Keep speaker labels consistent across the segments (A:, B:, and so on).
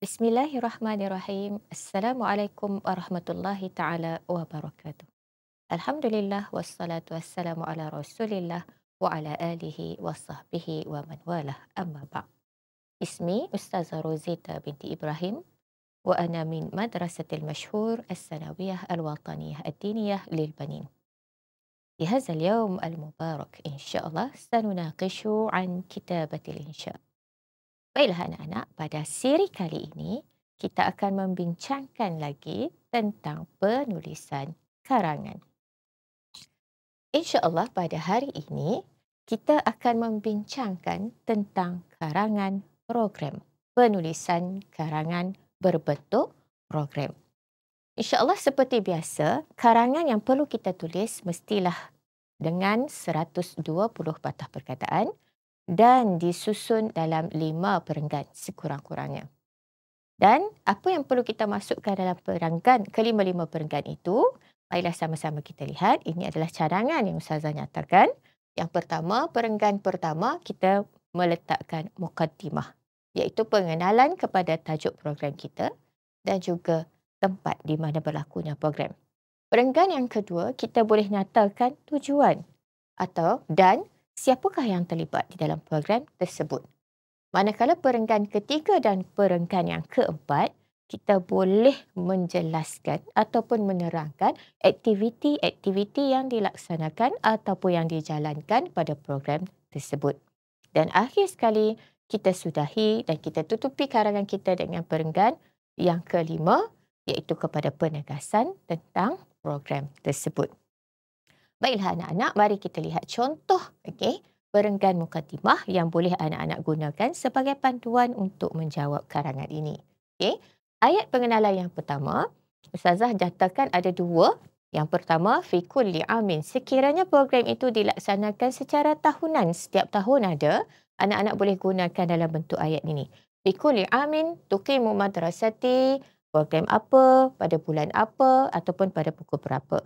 A: Bismillahirrahmanirrahim. Assalamualaikum warahmatullahi taala wabarakatuh. Alhamdulillah wassalatu wassalamu ala Rasulillah wa ala alihi wa sahbihi wa man walah. Amma ba'd. Ismi Ustazah Rozita binti Ibrahim wa ana min Madrasatil Mashhur As-Sanawiyah Al-Wataniyah Ad-Diniyah Lil-Banin. في هذا اليوم المبارك إن شاء الله سنناقش عن كتابة الإنشاء. Baiklah anak-anak, pada siri kali ini kita akan membincangkan lagi tentang penulisan karangan. InsyaAllah pada hari ini kita akan membincangkan tentang karangan program. Penulisan karangan berbentuk program. InsyaAllah seperti biasa, karangan yang perlu kita tulis mestilah dengan 120 patah perkataan dan disusun dalam 5 perenggan sekurang-kurangnya. Dan apa yang perlu kita masukkan dalam perenggan, kelima-lima perenggan itu, baiklah sama-sama kita lihat. Ini adalah cadangan yang Ustazah nyatakan. Yang pertama, perenggan pertama kita meletakkan muqaddimah, iaitu pengenalan kepada tajuk program kita dan juga tempat di mana berlakunya program. Perenggan yang kedua, kita boleh nyatakan tujuan dan siapakah yang terlibat di dalam program tersebut. Manakala perenggan ketiga dan perenggan yang keempat, kita boleh menjelaskan ataupun menerangkan aktiviti-aktiviti yang dilaksanakan ataupun yang dijalankan pada program tersebut. Dan akhir sekali, kita sudahi dan kita tutupi karangan kita dengan perenggan yang kelima, iaitu kepada penegasan tentang program tersebut. Baiklah anak-anak, mari kita lihat contoh perenggan muqaddimah yang boleh anak-anak gunakan sebagai panduan untuk menjawab karangan ini. Ayat pengenalan yang pertama, Ustazah nyatakan ada dua. Yang pertama, fi kulli amin. Sekiranya program itu dilaksanakan secara tahunan, setiap tahun ada, anak-anak boleh gunakan dalam bentuk ayat ini. Fi kulli amin tuqimu madrasati, program apa, pada bulan apa, ataupun pada pukul berapa.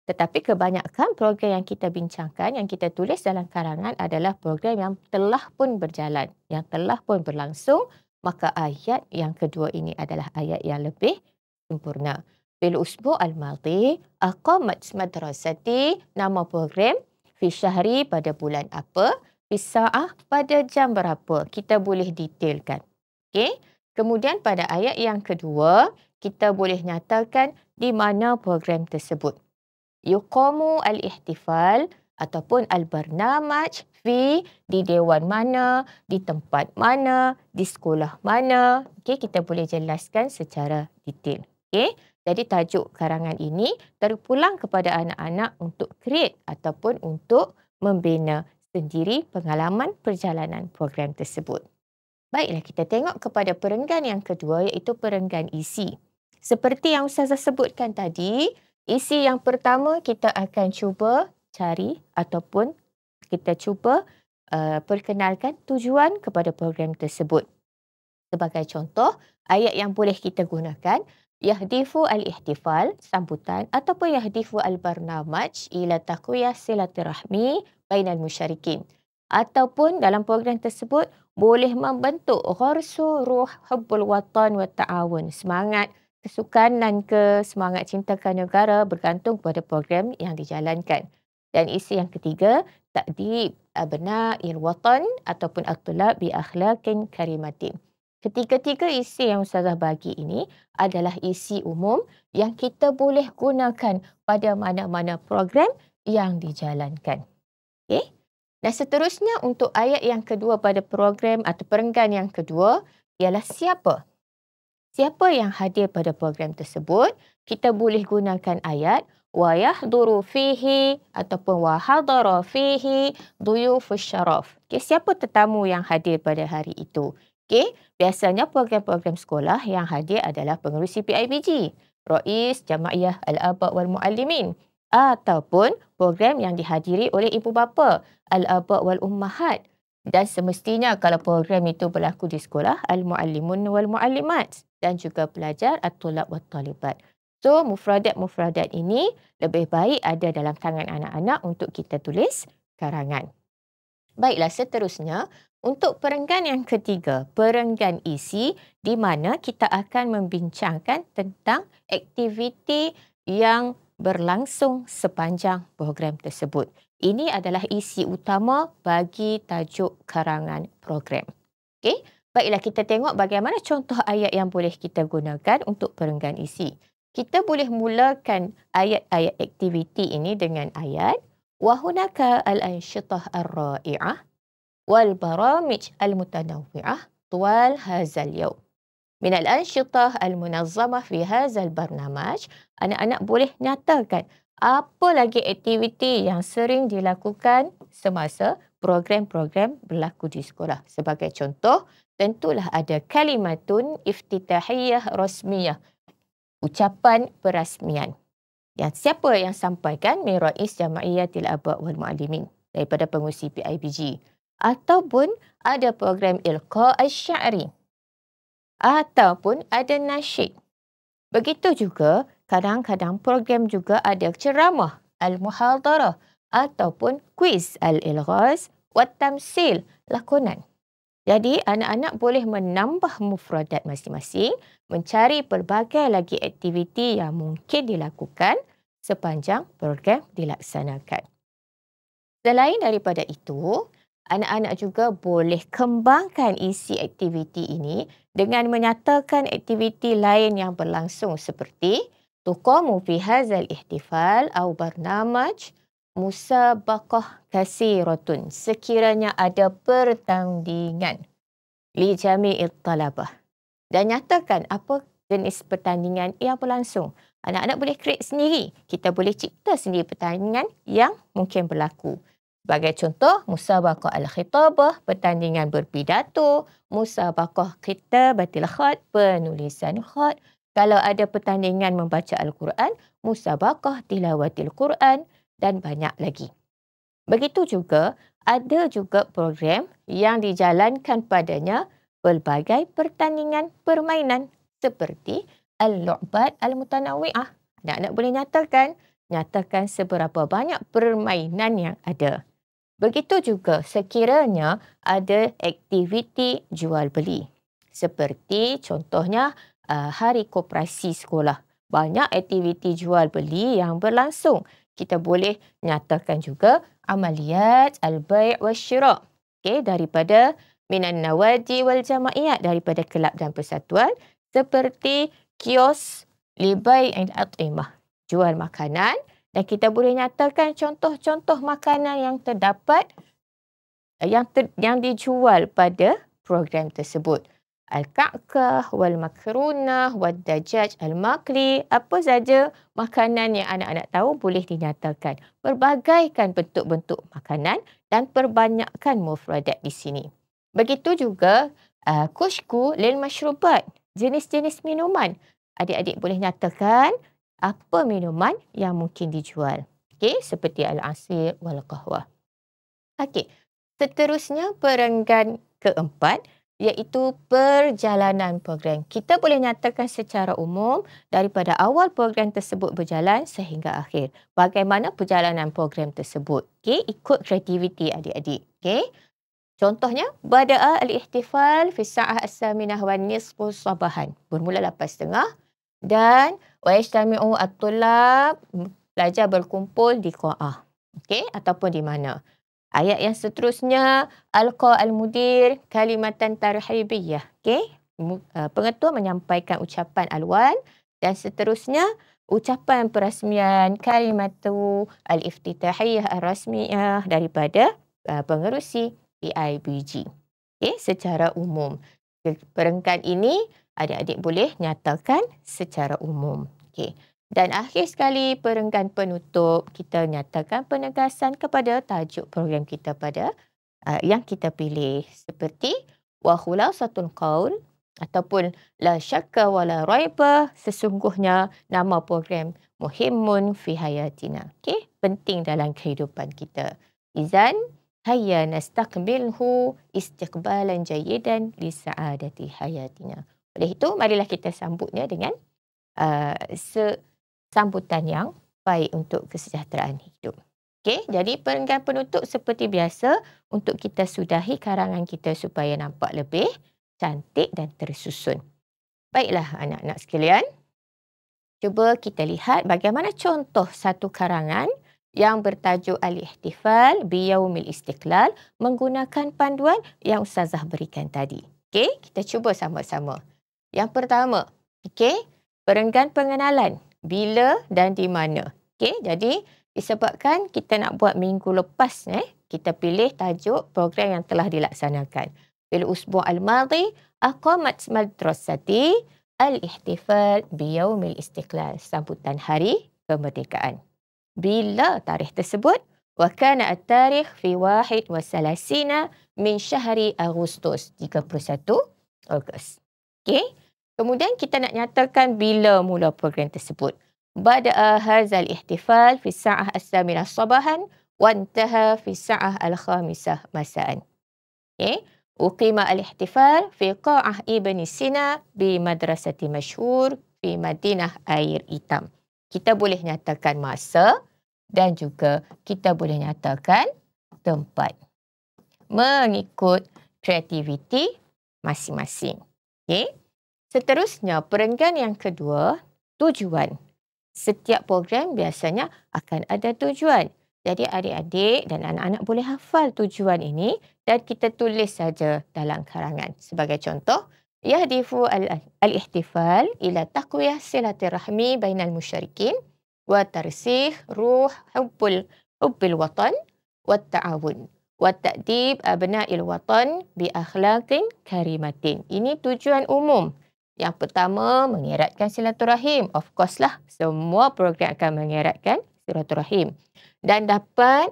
A: Tetapi kebanyakan program yang kita bincangkan, yang kita tulis dalam karangan adalah program yang telah pun berjalan, yang telah pun berlangsung, maka ayat yang kedua ini adalah ayat yang lebih sempurna. Bil usbu' al-madhi, aqamat madrasati, nama program, fi syahri pada bulan apa, fi sa'ah pada jam berapa. Kita boleh detailkan. Kemudian pada ayat yang kedua, kita boleh nyatakan di mana program tersebut. Yuqamu al-ihtifal ataupun al-barnamaj fi, di dewan mana, di tempat mana, di sekolah mana. Kita boleh jelaskan secara detail. Jadi tajuk karangan ini terpulang kepada anak-anak untuk create ataupun untuk membina sendiri pengalaman perjalanan program tersebut. Baiklah, kita tengok kepada perenggan yang kedua, iaitu perenggan isi. Seperti yang Ustazah sebutkan tadi, isi yang pertama kita akan cuba cari ataupun kita cuba perkenalkan tujuan kepada program tersebut. Sebagai contoh, ayat yang boleh kita gunakan, yahdifu al-ihtifal, sambutan, ataupun yahdifu al-barnamaj ila taqwiyah silaturahmi bainal musyarikin. Ataupun dalam program tersebut boleh membentuk gharsu ruh hubbul watan wa ta'awun, semangat kesukanan ke semangat cintakan negara bergantung kepada program yang dijalankan. Dan isi yang ketiga, ta'dib abna'il watan ataupun at-tulab bi akhlaqin karimatin. Ketiga-tiga isi yang Ustazah bagi ini adalah isi umum yang kita boleh gunakan pada mana-mana program yang dijalankan. Dan seterusnya untuk ayat yang kedua pada program atau perenggan yang kedua ialah siapa. Siapa yang hadir pada program tersebut, kita boleh gunakan ayat wa yahduru fihi ataupun wa hadara fihi duyufus syaraf. Siapa tetamu yang hadir pada hari itu? Biasanya program-program sekolah yang hadir adalah pengerusi PIBG, Rais Jama'iyah Al-Aba' wal Muallimin, ataupun program yang dihadiri oleh ibu bapa, Al-Aba' wal Ummahat. Dan semestinya kalau program itu berlaku di sekolah, Al-Muallimun wal Muallimat, dan juga pelajar At-Tulab wat Talibat. So, mufradat-mufradat ini lebih baik ada dalam tangan anak-anak untuk kita tulis karangan. Baiklah, seterusnya Untuk perenggan yang ketiga, perenggan isi, di mana kita akan membincangkan tentang aktiviti yang berlangsung sepanjang program tersebut. Ini adalah isi utama bagi tajuk karangan program. Okey, baiklah kita tengok bagaimana contoh ayat yang boleh kita gunakan untuk perenggan isi. Kita boleh mulakan ayat-ayat aktiviti ini dengan ayat wa hunaka al-anshitah ar-ra'i'ah wal baramij al-mutanawwi'ah tuwal hadzal yaum. Min al-anshitah al-munazzamah fi hadzal barnamaj, anak-anak boleh nyatakan apa lagi aktiviti yang sering dilakukan semasa program-program berlaku di sekolah. Sebagai contoh, tentulah ada kalimatun iftitahiyah rasmiyah, ucapan perasmian. Yang siapa yang sampaikan? Min Rais Jam'iyatil Aba' wal Muallimin, daripada pengurusi PIBG. Ataupun ada program Ilqa' Asy-Sya'ri. Ataupun ada nasyid. Begitu juga kadang-kadang program juga ada ceramah, al-muhadarah, ataupun kuis al-ilghaz wat tamsil, lakonan. Jadi anak-anak boleh menambah mufradat masing-masing, mencari pelbagai lagi aktiviti yang mungkin dilakukan sepanjang program dilaksanakan. Selain daripada itu, anak-anak juga boleh kembangkan isi aktiviti ini dengan menyatakan aktiviti lain yang berlangsung seperti tuqamu fi hadzal ihtifal atau barnamaj musabaqah kasiratun, sekiranya ada pertandingan li jami'it talabah, dan nyatakan apa jenis pertandingan yang berlangsung. Anak-anak boleh create sendiri. Kita boleh cipta sendiri pertandingan yang mungkin berlaku. Sebagai contoh, musabaqah al-khitabah, pertandingan berpidato, musabaqah kitabatil khat, penulisan khat. Kalau ada pertandingan membaca Al-Quran, musabaqah tilawatil Quran, dan banyak lagi. Begitu juga, ada juga program yang dijalankan padanya pelbagai pertandingan permainan seperti al-lu'bat al-mutanawwi'ah. Anak-anak boleh nyatakan seberapa banyak permainan yang ada. Begitu juga sekiranya ada aktiviti jual beli. Seperti contohnya hari koperasi sekolah. Banyak aktiviti jual beli yang berlangsung. Kita boleh nyatakan juga amaliyat al-bai' wa syira'. Okay, daripada minan nawadi wal jama'iyat, daripada kelab dan persatuan, seperti kios libai and at'imah, jual makanan, dan kita boleh nyatakan contoh-contoh makanan yang terdapat yang dijual pada program tersebut. Al-ka'kah wal makrunah wal dajaj al-makli, apa saja makanan yang anak-anak tahu boleh dinyatakan. Perbagaikan bentuk-bentuk makanan dan perbanyakkan mufradat di sini. Begitu juga kushku lil masyrubat, jenis-jenis minuman. Adik-adik boleh nyatakan apa minuman yang mungkin dijual. Okey, seperti al-asir wal qahwah. Okey, seterusnya perenggan keempat, iaitu perjalanan program. Kita boleh nyatakan secara umum daripada awal program tersebut berjalan sehingga akhir. Bagaimana perjalanan program tersebut? Okey, ikut kreativiti adik-adik. Okey. Contohnya, bada'a al-ihtifal fi sa'ah as-saminah wan nisfu sabahan. Bermula 8.30 dan wa yajtami'u at-tullab, pelajar berkumpul di qa'ah. Okey, ataupun di mana? Ayat yang seterusnya, alqa al-mudir kalimatan tarhibiyah. Okey, pengetua menyampaikan ucapan alwan, dan seterusnya ucapan perasmian kalimatu al-iftitahiyah ar-rasmiyah daripada pengerusi PIBG. Okey, secara umum. Perenggan ini adik-adik boleh nyatakan secara umum. Okey. Dan akhir sekali, perenggan penutup, kita nyatakan penegasan kepada tajuk program kita pada yang kita pilih. Seperti wa khulasatul qaul, ataupun la syakka wa la raiba, sesungguhnya nama program muhimmun fi hayatina. Okey, penting dalam kehidupan kita. Izan hayya nastaqbilhu istiqbalan jayyidan li sa'adati hayatina. Oleh itu, marilah kita sambutnya dengan sambutan yang baik untuk kesejahteraan hidup. Okey, jadi perenggan penutup seperti biasa untuk kita sudahi karangan kita supaya nampak lebih cantik dan tersusun. Baiklah anak-anak sekalian, cuba kita lihat bagaimana contoh satu karangan yang bertajuk Al-Ihtifal Biyaumil Istiqlal menggunakan panduan yang Ustazah berikan tadi. Okey, kita cuba sama-sama. Yang pertama, okey, perenggan pengenalan. Bila dan di mana. Okey, jadi disebabkan kita nak buat minggu lepas, kita pilih tajuk program yang telah dilaksanakan. Bil usbu' al-madhi, aqamat madrasati Al-Ihtifal Biyaumil Istiqlal. Sambutan Hari Kemerdekaan. Bila tarikh tersebut? Wa kana at-tarikh fi 31 min syahri Agustus. 31 Ogos. Okey. Kemudian kita nak nyatakan bila mula program tersebut. Bada'a hadzal ihtifal fi sa'ah as-saminah sabahan wa intaha fi sa'ah al-khamisah masa'an. Okey. Uqima al-ihtifal fi qa'ah Ibn Sina bi madrasati masyhur fi Madinah Air Hitam. Kita boleh nyatakan masa dan juga kita boleh nyatakan tempat. Mengikut kreativiti masing-masing. Okey. Seterusnya, perenggan yang kedua, tujuan. Setiap program biasanya akan ada tujuan. Jadi adik-adik dan anak-anak boleh hafal tujuan ini dan kita tulis saja dalam karangan. Sebagai contoh, yahdifu al-ihtifal ila taqwiyah silaturahmi bainal musyarikin wa tarsih ruh hubbil watan wa ta'awun wa ta'dib abna'il watan bi akhlaqin karimatin. Ini tujuan umum. Yang pertama, mengeratkan silaturahim. Of course lah, semua program akan mengeratkan silaturahim. Dan dapat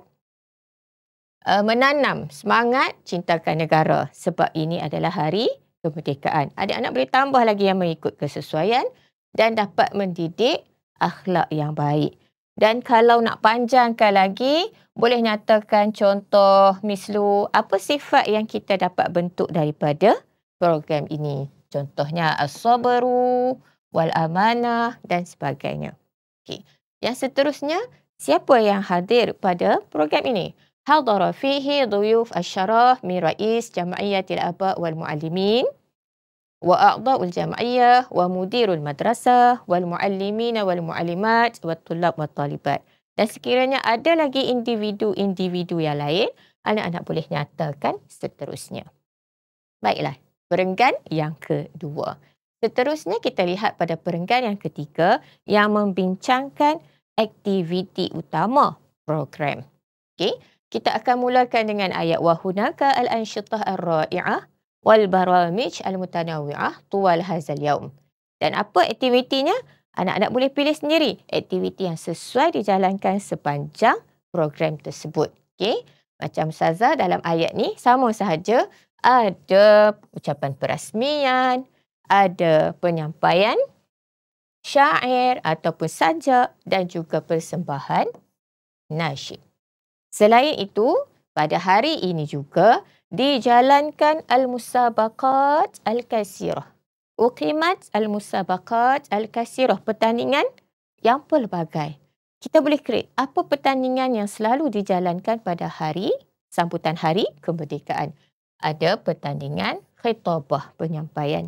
A: menanam semangat cintakan negara. Sebab ini adalah hari kemerdekaan. Adik-anak boleh tambah lagi yang mengikut kesesuaian dan dapat mendidik akhlak yang baik. Dan kalau nak panjangkan lagi, boleh nyatakan contoh mislu apa sifat yang kita dapat bentuk daripada program ini. Contohnya as-sabru, wal amanah dan sebagainya. Okey. Yang seterusnya, siapa yang hadir pada program ini? Hadara fihi dhuyuf asy-syaraf min rais jam'iyyatil aba' wal muallimin wa a'dha'ul jam'iyyah wa mudirul madrasah wal muallimin wal muallimat wat tullab wat talibat. Dan sekiranya ada lagi individu-individu yang lain, anak-anak boleh nyatakan seterusnya. Baiklah. Perenggan yang kedua. Seterusnya kita lihat pada perenggan yang ketiga yang membincangkan aktiviti utama program. Okey, kita akan mulakan dengan ayat wa hunaka al-ansyitah ar-ra'i'ah wal baramij al-mutanawwi'ah tuwal hadzal yaum. Dan apa aktivitinya? Anak-anak boleh pilih sendiri aktiviti yang sesuai dijalankan sepanjang program tersebut. Okey, macam Ustazah dalam ayat ni sama sahaja. Ada ucapan perasmian, ada penyampaian syair ataupun sajak dan juga persembahan nasyid. Selain itu, pada hari ini juga dijalankan al-musabaqat al-kasirah. Uqimat al-musabaqat al-kasirah, pertandingan yang pelbagai. Kita boleh create apa pertandingan yang selalu dijalankan pada hari sambutan Hari Kemerdekaan. Ada pertandingan khitabah, penyampaian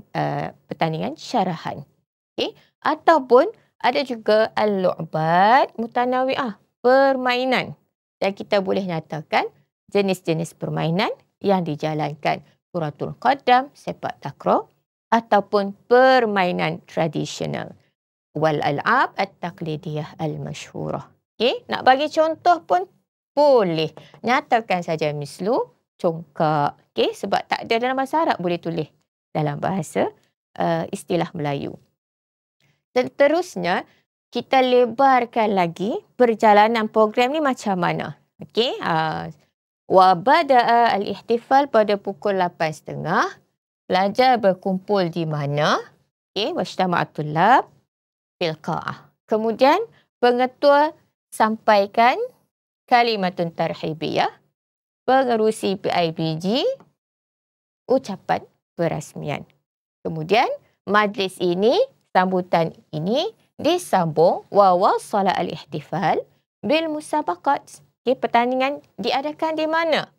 A: pertandingan syarahan. Okay? Ataupun ada juga al-lu'bat mutanawwi'ah, permainan. Dan kita boleh nyatakan jenis-jenis permainan yang dijalankan. Kuratul qadam, sepak takraw, ataupun permainan tradisional. Wal al'ab at-taqlidiyah al-masyhurah. Okay? Nak bagi contoh pun boleh. Nyatakan saja mislu congkak. Okay? Sebab tak ada dalam bahasa Arab, boleh tulis dalam bahasa istilah Melayu. Seterusnya, kita lebarkan lagi perjalanan program ni macam mana. Okay? Wa bada'a al-ihtifal pada pukul 8.30. Pelajar berkumpul di mana? Okay? Wajtama'at tullab fil qa'ah. Kemudian, pengetua sampaikan kalimatun tarhibiyah. Pengerusi PIBG, ucapan perasmian. Kemudian, majlis ini, sambutan ini disambung wa wasala al-ihtifal bil musabaqat Okey, pertandingan diadakan di mana?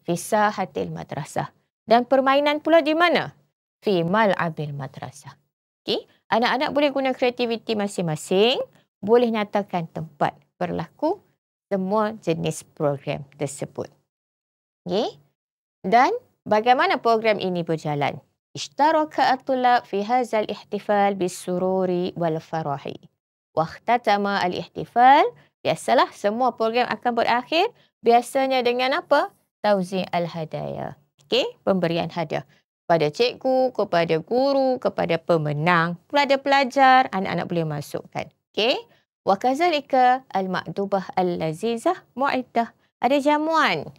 A: Fi sahatil madrasah. Dan permainan pula di mana? Fi mal'abil madrasah. Okey, anak-anak boleh guna kreativiti masing-masing, boleh nyatakan tempat berlaku semua jenis program tersebut. Okey, dan bagaimana program ini berjalan? Ishtaraka at-tullab fi hadzal ihtifal bis-sururi wal farahi. Wa ikhtatama al-ihtifal. Biasalah semua program akan berakhir biasanya dengan apa? Tauzi' al-hadaya. Okey, pemberian hadiah kepada cikgu, kepada guru, kepada pemenang, kepada pelajar, anak-anak boleh masukkan. Okey. Wa kadzalika al-ma'dubah al-lazizah mu'iddah. Ada jamuan.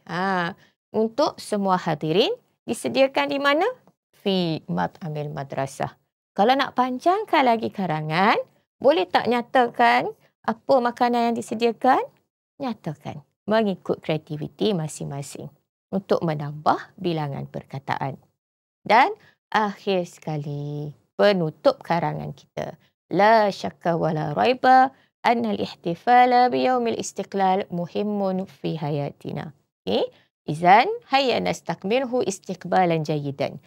A: Untuk semua hadirin disediakan di mana? Fi mat'amil madrasah. Kalau nak panjangkan lagi karangan, boleh tak nyatakan apa makanan yang disediakan? Nyatakan mengikut kreativiti masing-masing untuk menambah bilangan perkataan. Dan akhir sekali, penutup karangan kita. La syakka wa la raiba anna al-ihtifala biyaumil istiqlal muhimmun fi hayatina. Okay? Izan, hayya nastakmirhu istiqbalan jayidan.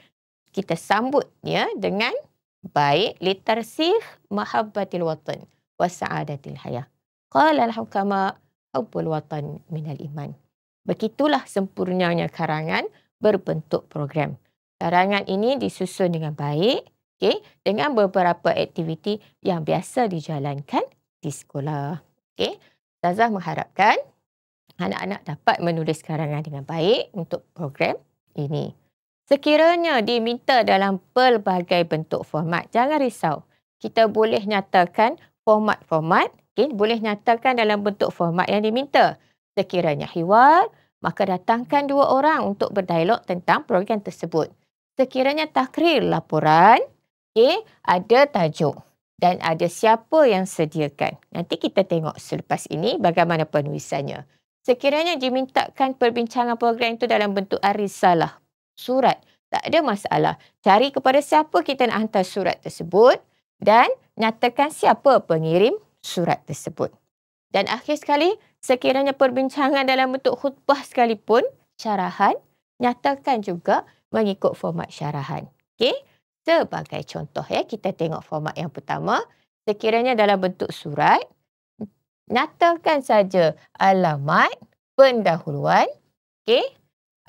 A: Kita sambut ya dengan baik litarsih mahabbatil watan wa sa'adatil hayah. Qala al-hukama hubbul watan minal iman. Begitulah sempurnanya karangan berbentuk program. Karangan ini disusun dengan baik, okay, dengan beberapa aktiviti yang biasa dijalankan di sekolah. Okay. Ustazah mengharapkan anak-anak dapat menulis karangan dengan baik untuk program ini. Sekiranya diminta dalam pelbagai bentuk format, jangan risau. Kita boleh nyatakan format-format, okay, boleh nyatakan dalam bentuk format yang diminta. Sekiranya hiwar, maka datangkan 2 orang untuk berdialog tentang program tersebut. Sekiranya takrir laporan, okay, ada tajuk dan ada siapa yang sediakan. Nanti kita tengok selepas ini bagaimana penulisannya. Sekiranya dimintakan perbincangan program itu dalam bentuk arisalah, surat, tak ada masalah. Cari kepada siapa kita nak hantar surat tersebut dan nyatakan siapa pengirim surat tersebut. Dan akhir sekali, sekiranya perbincangan dalam bentuk khutbah sekalipun, syarahan, nyatakan juga mengikut format syarahan. Okey? Sebagai contoh ya, kita tengok format yang pertama. Sekiranya dalam bentuk surat, nyatakan saja alamat, pendahuluan. Okey?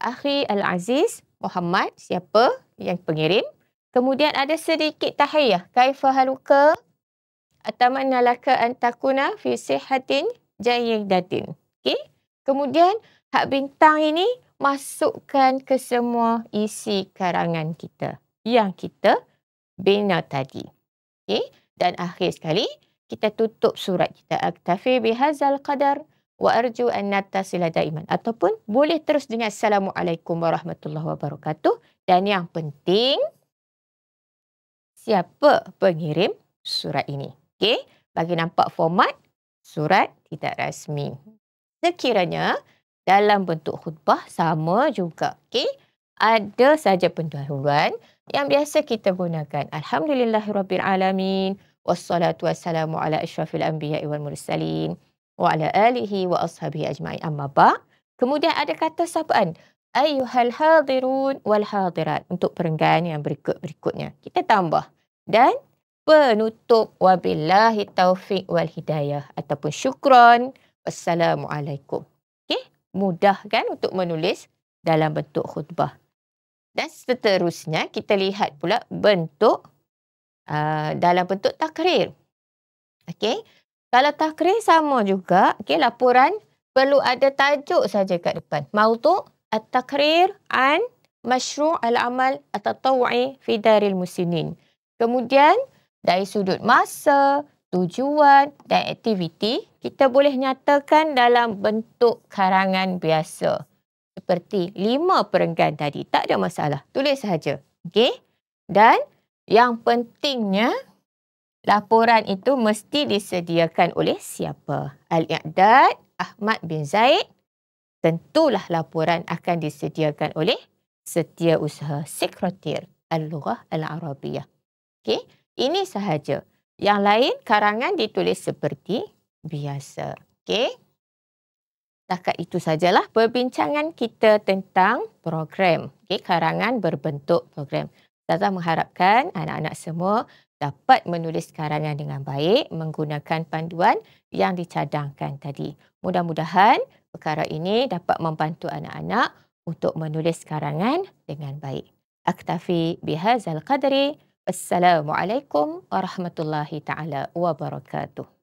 A: Akhi Al-Aziz Muhammad, siapa yang pengirim. Kemudian ada sedikit tahiyah. Kaifa haluka? Atamanna laka an takuna fi sihatin jayyidatin. Okey? Kemudian hak bintang ini masukkan ke semua isi karangan kita yang kita bina tadi. Okay? Dan akhir sekali, kita tutup surat kita. Aktafi bihazal qadar wa arju an nattasila daiman. Ataupun boleh terus dengan Assalamualaikum warahmatullahi wabarakatuh. Dan yang penting, siapa pengirim surat ini. Okay? Bagi nampak format, surat tidak rasmi. Sekiranya dalam bentuk khutbah sama juga. Okay? Ada saja pendahuluan yang biasa kita gunakan. Alhamdulillahirrabbilalamin. Wassalatu wassalamu ala asyrafil anbiya'i wal mursalin. Wa ala alihi wa ashabihi ajma'in. Amma ba'. Kemudian ada kata sapaan. Ayyuhal hadirun wal hadirat. Untuk perenggan yang berikut-berikutnya. Kita tambah. Dan penutup wabillahi taufiq wal hidayah. Ataupun syukran. Wassalamualaikum. Mudah kan untuk menulis dalam bentuk khutbah. Dan seterusnya kita lihat pula bentuk dalam bentuk takrir. Okey. Kalau takrir sama juga, okey, laporan perlu ada tajuk saja kat depan. Maudhu' at-takrir an masyru' al-amal at-tatawwu'i fi daril muslimin. Kemudian dari sudut masa, tujuan dan aktiviti, kita boleh nyatakan dalam bentuk karangan biasa. Seperti 5 perenggan tadi. Tak ada masalah. Tulis sahaja. Okey? Dan yang pentingnya, laporan itu mesti disediakan oleh siapa? Al-I'dad Ahmad bin Zaid. Tentulah laporan akan disediakan oleh Setiausaha Sekretariat Al-Lughah Al-Arabiyah. Okey? Ini sahaja. Yang lain, karangan ditulis seperti biasa. Okey? Setakat itu sajalah perbincangan kita tentang program. Okey, karangan berbentuk program. Ustazah mengharapkan anak-anak semua dapat menulis karangan dengan baik menggunakan panduan yang dicadangkan tadi. Mudah-mudahan perkara ini dapat membantu anak-anak untuk menulis karangan dengan baik. Aktafi bihadzal qadri. Assalamualaikum warahmatullahi taala wabarakatuh.